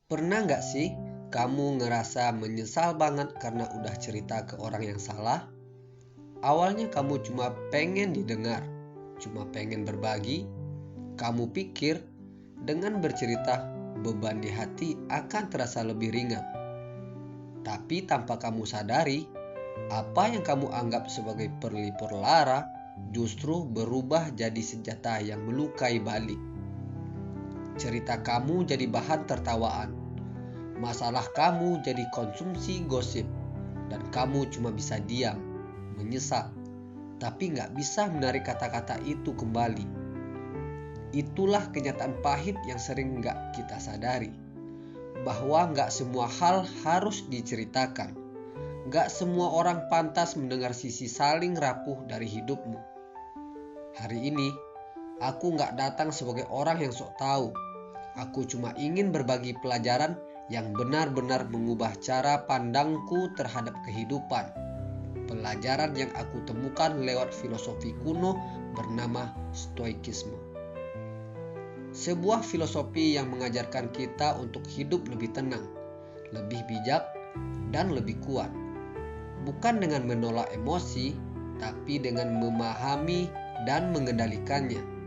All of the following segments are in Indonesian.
Pernah nggak sih kamu ngerasa menyesal banget karena udah cerita ke orang yang salah? Awalnya kamu cuma pengen didengar, cuma pengen berbagi. Kamu pikir dengan bercerita, beban di hati akan terasa lebih ringan. Tapi tanpa kamu sadari, apa yang kamu anggap sebagai perlipur lara justru berubah jadi senjata yang melukai balik. Cerita kamu jadi bahan tertawaan. Masalah kamu jadi konsumsi gosip, dan kamu cuma bisa diam, menyesal, tapi nggak bisa menarik kata-kata itu kembali. Itulah kenyataan pahit yang sering nggak kita sadari, bahwa nggak semua hal harus diceritakan. Nggak semua orang pantas mendengar sisi saling rapuh dari hidupmu. Hari ini, aku nggak datang sebagai orang yang sok tahu. Aku cuma ingin berbagi pelajaran yang benar-benar mengubah cara pandangku terhadap kehidupan. Pelajaran yang aku temukan lewat filosofi kuno bernama Stoikisme. Sebuah filosofi yang mengajarkan kita untuk hidup lebih tenang, lebih bijak, dan lebih kuat. Bukan dengan menolak emosi, tapi dengan memahami dan mengendalikannya.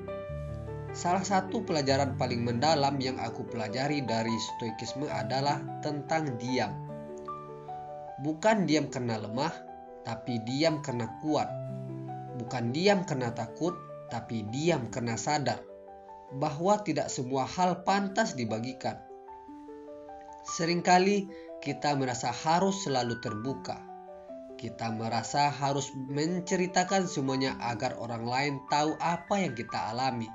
Salah satu pelajaran paling mendalam yang aku pelajari dari Stoikisme adalah tentang diam. Bukan diam karena lemah, tapi diam karena kuat. Bukan diam karena takut, tapi diam karena sadar bahwa tidak semua hal pantas dibagikan. Seringkali kita merasa harus selalu terbuka. Kita merasa harus menceritakan semuanya agar orang lain tahu apa yang kita alami.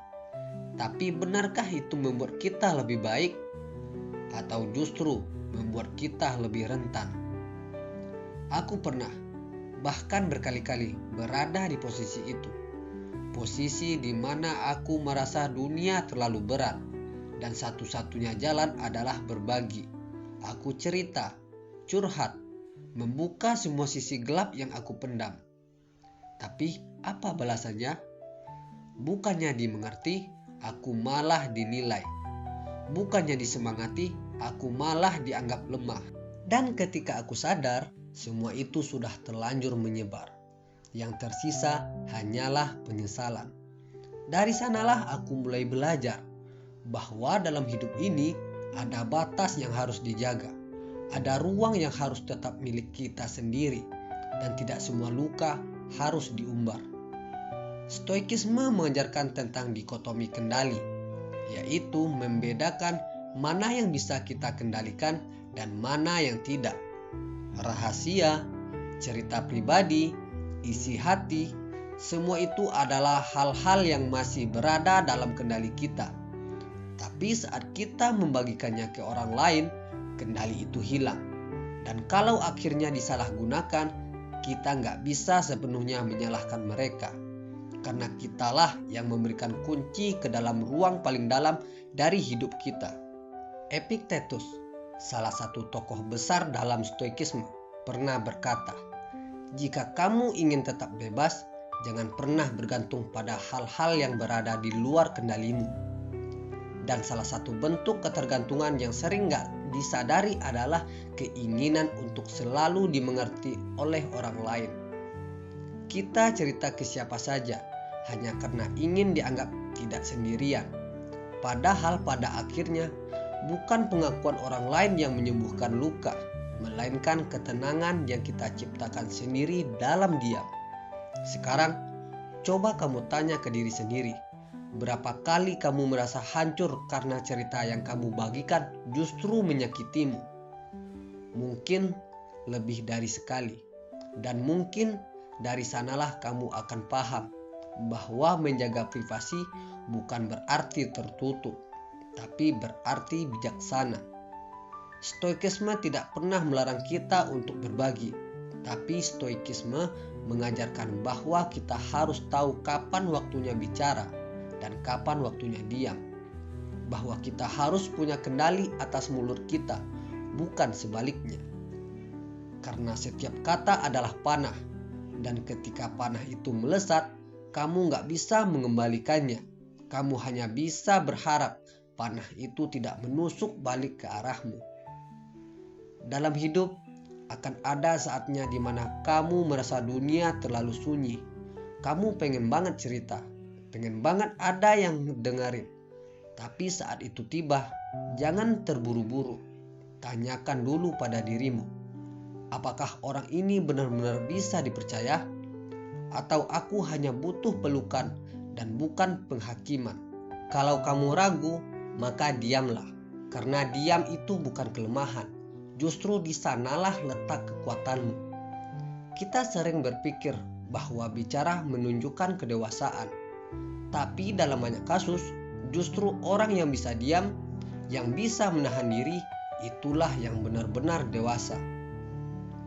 Tapi benarkah itu membuat kita lebih baik? Atau justru membuat kita lebih rentan? Aku pernah, bahkan berkali-kali berada di posisi itu. Posisi di mana aku merasa dunia terlalu berat, dan satu-satunya jalan adalah berbagi. Aku cerita, curhat, membuka semua sisi gelap yang aku pendam. Tapi apa balasannya? Bukannya dimengerti, aku malah dinilai. Bukannya disemangati, aku malah dianggap lemah. Dan ketika aku sadar, semua itu sudah terlanjur menyebar. Yang tersisa hanyalah penyesalan. Dari sanalah aku mulai belajar bahwa dalam hidup ini ada batas yang harus dijaga. Ada ruang yang harus tetap milik kita sendiri, dan tidak semua luka harus diumbar. Stoikisme mengajarkan tentang dikotomi kendali, yaitu membedakan mana yang bisa kita kendalikan dan mana yang tidak. Rahasia, cerita pribadi, isi hati, semua itu adalah hal-hal yang masih berada dalam kendali kita. Tapi saat kita membagikannya ke orang lain, kendali itu hilang. Dan kalau akhirnya disalahgunakan, kita nggak bisa sepenuhnya menyalahkan mereka. Karena kitalah yang memberikan kunci ke dalam ruang paling dalam dari hidup kita. Epictetus, salah satu tokoh besar dalam Stoikisme, pernah berkata, "Jika kamu ingin tetap bebas, jangan pernah bergantung pada hal-hal yang berada di luar kendalimu." Dan salah satu bentuk ketergantungan yang sering gak disadari adalah keinginan untuk selalu dimengerti oleh orang lain. Kita cerita ke siapa saja, hanya karena ingin dianggap tidak sendirian. Padahal pada akhirnya bukan pengakuan orang lain yang menyembuhkan luka, melainkan ketenangan yang kita ciptakan sendiri dalam diam. Sekarang, coba kamu tanya ke diri sendiri, berapa kali kamu merasa hancur karena cerita yang kamu bagikan justru menyakitimu? Mungkin lebih dari sekali, dan mungkin dari sanalah kamu akan paham bahwa menjaga privasi bukan berarti tertutup, tapi berarti bijaksana. Stoikisme tidak pernah melarang kita untuk berbagi, tapi Stoikisme mengajarkan bahwa kita harus tahu kapan waktunya bicara dan kapan waktunya diam. Bahwa kita harus punya kendali atas mulut kita, bukan sebaliknya. Karena setiap kata adalah panah, dan ketika panah itu melesat, kamu gak bisa mengembalikannya. Kamu hanya bisa berharap panah itu tidak menusuk balik ke arahmu. Dalam hidup akan ada saatnya di mana kamu merasa dunia terlalu sunyi. Kamu pengen banget cerita, pengen banget ada yang dengerin. Tapi saat itu tiba, jangan terburu-buru. Tanyakan dulu pada dirimu, apakah orang ini benar-benar bisa dipercaya? Atau aku hanya butuh pelukan dan bukan penghakiman? Kalau kamu ragu, maka diamlah. Karena diam itu bukan kelemahan. Justru di sanalah letak kekuatanmu. Kita sering berpikir bahwa bicara menunjukkan kedewasaan. Tapi dalam banyak kasus, justru orang yang bisa diam, yang bisa menahan diri, itulah yang benar-benar dewasa.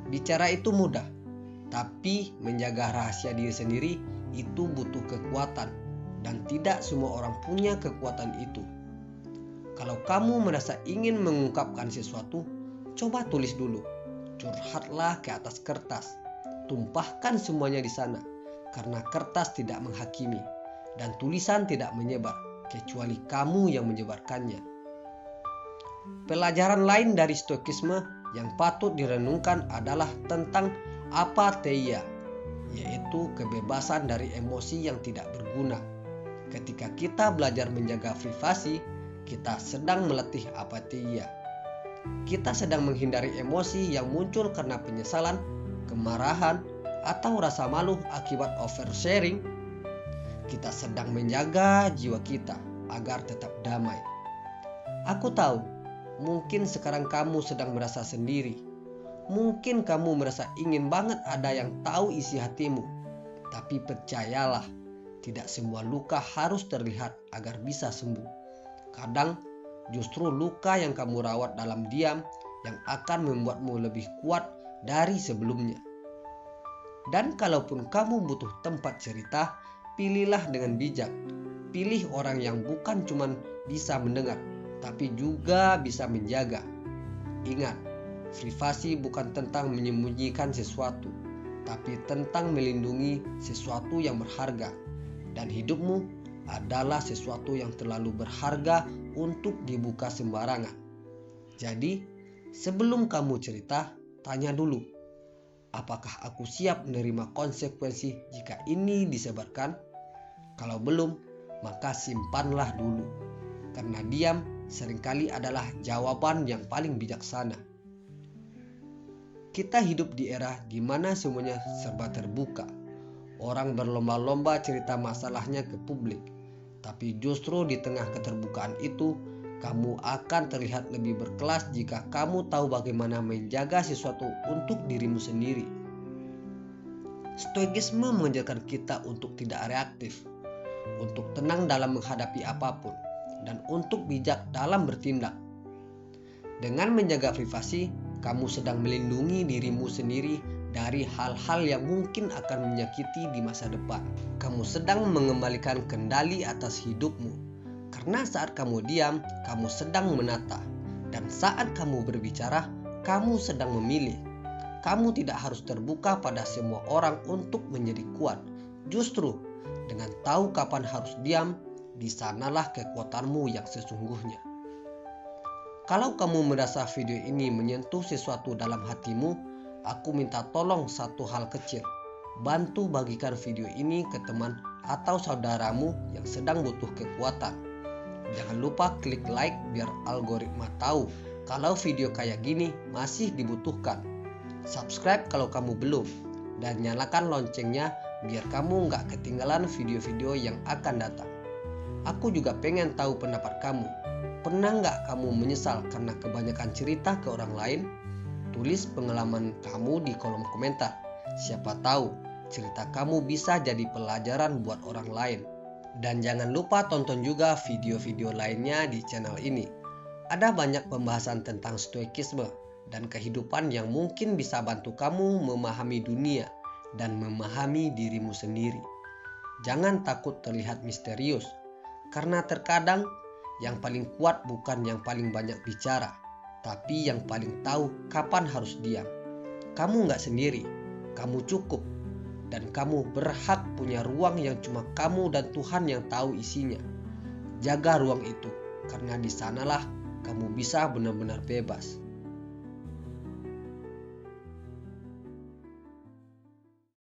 Bicara itu mudah, tapi menjaga rahasia diri sendiri itu butuh kekuatan, dan tidak semua orang punya kekuatan itu. Kalau kamu merasa ingin mengungkapkan sesuatu, coba tulis dulu. Curhatlah ke atas kertas. Tumpahkan semuanya di sana, karena kertas tidak menghakimi dan tulisan tidak menyebar, kecuali kamu yang menyebarkannya. Pelajaran lain dari stoikisme yang patut direnungkan adalah tentang apatheia, yaitu kebebasan dari emosi yang tidak berguna. Ketika kita belajar menjaga privasi, kita sedang melatih apatheia. Kita sedang menghindari emosi yang muncul karena penyesalan, kemarahan, atau rasa malu akibat oversharing. Kita sedang menjaga jiwa kita agar tetap damai. Aku tahu, mungkin sekarang kamu sedang merasa sendiri. Mungkin kamu merasa ingin banget ada yang tahu isi hatimu. Tapi percayalah, tidak semua luka harus terlihat agar bisa sembuh. Kadang justru luka yang kamu rawat dalam diam yang akan membuatmu lebih kuat dari sebelumnya. Dan kalaupun kamu butuh tempat cerita, pilihlah dengan bijak. Pilih orang yang bukan cuma bisa mendengar, tapi juga bisa menjaga. Ingat, privasi bukan tentang menyembunyikan sesuatu, tapi tentang melindungi sesuatu yang berharga. Dan hidupmu adalah sesuatu yang terlalu berharga untuk dibuka sembarangan. Jadi, sebelum kamu cerita, tanya dulu, apakah aku siap menerima konsekuensi jika ini disebarkan? Kalau belum, maka simpanlah dulu. Karena diam seringkali adalah jawaban yang paling bijaksana. Kita hidup di era di mana semuanya serba terbuka. Orang berlomba-lomba cerita masalahnya ke publik. Tapi justru di tengah keterbukaan itu, kamu akan terlihat lebih berkelas jika kamu tahu bagaimana menjaga sesuatu untuk dirimu sendiri. Stoikisme mengajarkan kita untuk tidak reaktif, untuk tenang dalam menghadapi apapun, dan untuk bijak dalam bertindak. Dengan menjaga privasi, kamu sedang melindungi dirimu sendiri dari hal-hal yang mungkin akan menyakiti di masa depan. Kamu sedang mengembalikan kendali atas hidupmu. Karena saat kamu diam, kamu sedang menata. Dan saat kamu berbicara, kamu sedang memilih. Kamu tidak harus terbuka pada semua orang untuk menjadi kuat. Justru, dengan tahu kapan harus diam, di sanalah kekuatanmu yang sesungguhnya. Kalau kamu merasa video ini menyentuh sesuatu dalam hatimu, aku minta tolong satu hal kecil. Bantu bagikan video ini ke teman atau saudaramu yang sedang butuh kekuatan. Jangan lupa klik like biar algoritma tahu kalau video kayak gini masih dibutuhkan. Subscribe kalau kamu belum. Dan nyalakan loncengnya biar kamu nggak ketinggalan video-video yang akan datang. Aku juga pengen tahu pendapat kamu. Pernah nggak kamu menyesal karena kebanyakan cerita ke orang lain? Tulis pengalaman kamu di kolom komentar. Siapa tahu cerita kamu bisa jadi pelajaran buat orang lain. Dan jangan lupa tonton juga video-video lainnya di channel ini. Ada banyak pembahasan tentang stoikisme dan kehidupan yang mungkin bisa bantu kamu memahami dunia dan memahami dirimu sendiri. Jangan takut terlihat misterius, karena terkadang yang paling kuat bukan yang paling banyak bicara, tapi yang paling tahu kapan harus diam. Kamu gak sendiri, kamu cukup, dan kamu berhak punya ruang yang cuma kamu dan Tuhan yang tahu isinya. Jaga ruang itu, karena di sanalah kamu bisa benar-benar bebas.